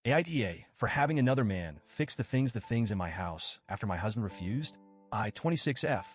AITA for having another man fix the things in my house after my husband refused. I, 26F,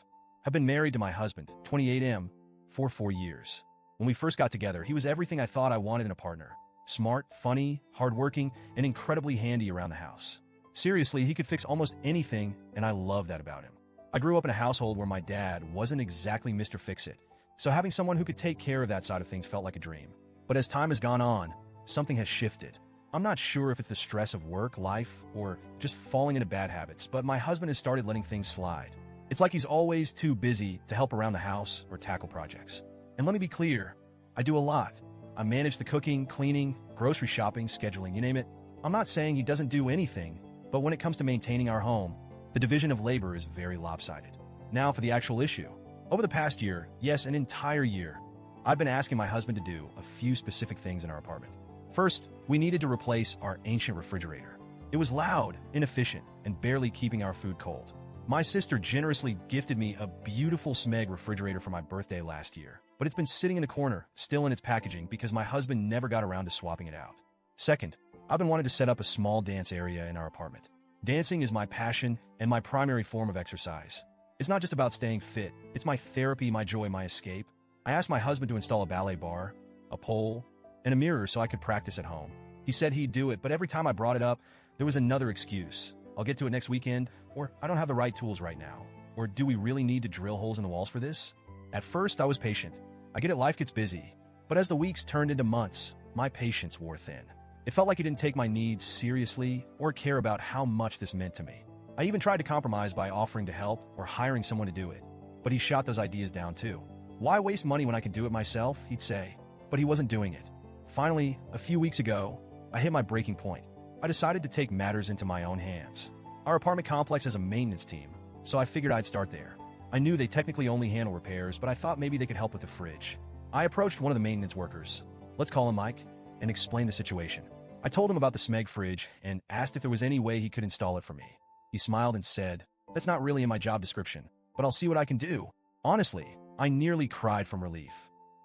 have been married to my husband, 28M, for 4 years. When we first got together, he was everything I thought I wanted in a partner. Smart, funny, hardworking, and incredibly handy around the house. Seriously, he could fix almost anything, and I love that about him. I grew up in a household where my dad wasn't exactly Mr. Fix-It, so having someone who could take care of that side of things felt like a dream. But as time has gone on, something has shifted. I'm not sure if it's the stress of work, life, or just falling into bad habits, but my husband has started letting things slide. It's like he's always too busy to help around the house or tackle projects. And let me be clear, I do a lot. I manage the cooking, cleaning, grocery shopping, scheduling, you name it. I'm not saying he doesn't do anything, but when it comes to maintaining our home, the division of labor is very lopsided. Now for the actual issue. Over the past year, yes, an entire year, I've been asking my husband to do a few specific things in our apartment. First, we needed to replace our ancient refrigerator. It was loud, inefficient, and barely keeping our food cold. My sister generously gifted me a beautiful Smeg refrigerator for my birthday last year, but it's been sitting in the corner, still in its packaging, because my husband never got around to swapping it out. Second, I've been wanting to set up a small dance area in our apartment. Dancing is my passion and my primary form of exercise. It's not just about staying fit, it's my therapy, my joy, my escape. I asked my husband to install a ballet bar, a pole, and a mirror so I could practice at home. He said he'd do it, but every time I brought it up, there was another excuse. I'll get to it next weekend, or I don't have the right tools right now, or do we really need to drill holes in the walls for this? At first, I was patient. I get it, life gets busy. But as the weeks turned into months, my patience wore thin. It felt like he didn't take my needs seriously or care about how much this meant to me. I even tried to compromise by offering to help or hiring someone to do it, but he shot those ideas down too. Why waste money when I could do it myself, he'd say, but he wasn't doing it. Finally, a few weeks ago, I hit my breaking point. I decided to take matters into my own hands. Our apartment complex has a maintenance team, so I figured I'd start there. I knew they technically only handle repairs, but I thought maybe they could help with the fridge. I approached one of the maintenance workers, let's call him Mike, and explained the situation. I told him about the Smeg fridge and asked if there was any way he could install it for me. He smiled and said, "That's not really in my job description, but I'll see what I can do." Honestly, I nearly cried from relief.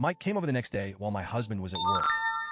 Mike came over the next day while my husband was at work.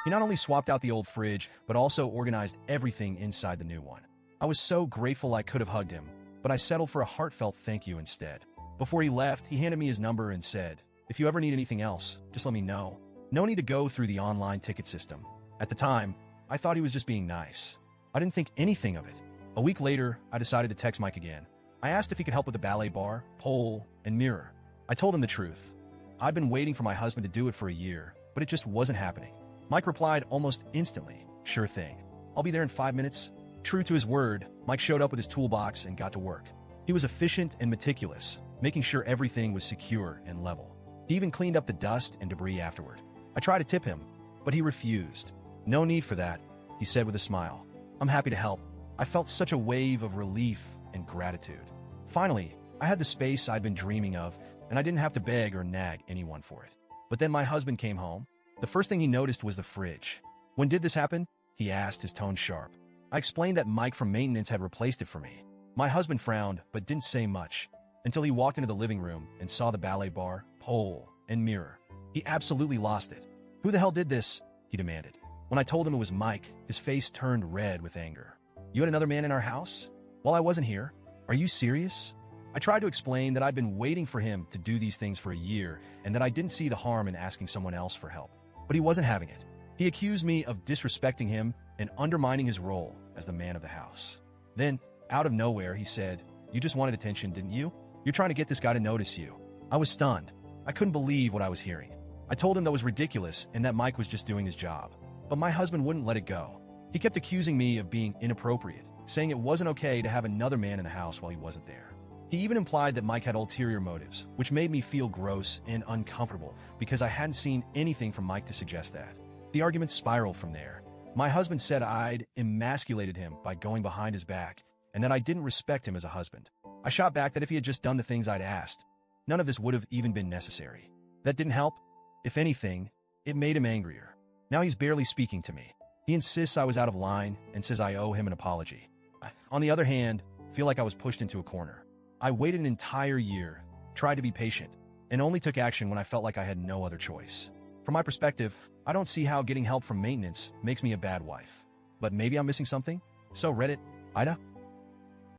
He not only swapped out the old fridge, but also organized everything inside the new one. I was so grateful I could have hugged him, but I settled for a heartfelt thank you instead. Before he left, he handed me his number and said, "If you ever need anything else, just let me know. No need to go through the online ticket system." At the time, I thought he was just being nice. I didn't think anything of it. A week later, I decided to text Mike again. I asked if he could help with the ballet bar, pole, and mirror. I told him the truth. I'd been waiting for my husband to do it for a year, but it just wasn't happening. Mike replied almost instantly, "Sure thing. I'll be there in 5 minutes." True to his word, Mike showed up with his toolbox and got to work. He was efficient and meticulous, making sure everything was secure and level. He even cleaned up the dust and debris afterward. I tried to tip him, but he refused. "No need for that," he said with a smile. "I'm happy to help." I felt such a wave of relief and gratitude. Finally, I had the space I'd been dreaming of, and I didn't have to beg or nag anyone for it. But then my husband came home. The first thing he noticed was the fridge. "When did this happen?" he asked, his tone sharp. I explained that Mike from maintenance had replaced it for me. My husband frowned, but didn't say much, until he walked into the living room and saw the ballet bar, pole, and mirror. He absolutely lost it. "Who the hell did this?" he demanded. When I told him it was Mike, his face turned red with anger. "You had another man in our house? While I wasn't here? Are you serious?" I tried to explain that I'd been waiting for him to do these things for a year and that I didn't see the harm in asking someone else for help. But he wasn't having it. He accused me of disrespecting him and undermining his role as the man of the house. Then, out of nowhere, he said, "You just wanted attention, didn't you? You're trying to get this guy to notice you." I was stunned. I couldn't believe what I was hearing. I told him that was ridiculous and that Mike was just doing his job. But my husband wouldn't let it go. He kept accusing me of being inappropriate, saying it wasn't okay to have another man in the house while he wasn't there. He even implied that Mike had ulterior motives, which made me feel gross and uncomfortable because I hadn't seen anything from Mike to suggest that. The argument spiraled from there. My husband said I'd emasculated him by going behind his back and that I didn't respect him as a husband. I shot back that if he had just done the things I'd asked, none of this would have even been necessary. That didn't help. If anything, it made him angrier. Now he's barely speaking to me. He insists I was out of line and says I owe him an apology. I, on the other hand, feel like I was pushed into a corner. I waited an entire year, tried to be patient, and only took action when I felt like I had no other choice. From my perspective, I don't see how getting help from maintenance makes me a bad wife. But maybe I'm missing something? So Reddit, AITA?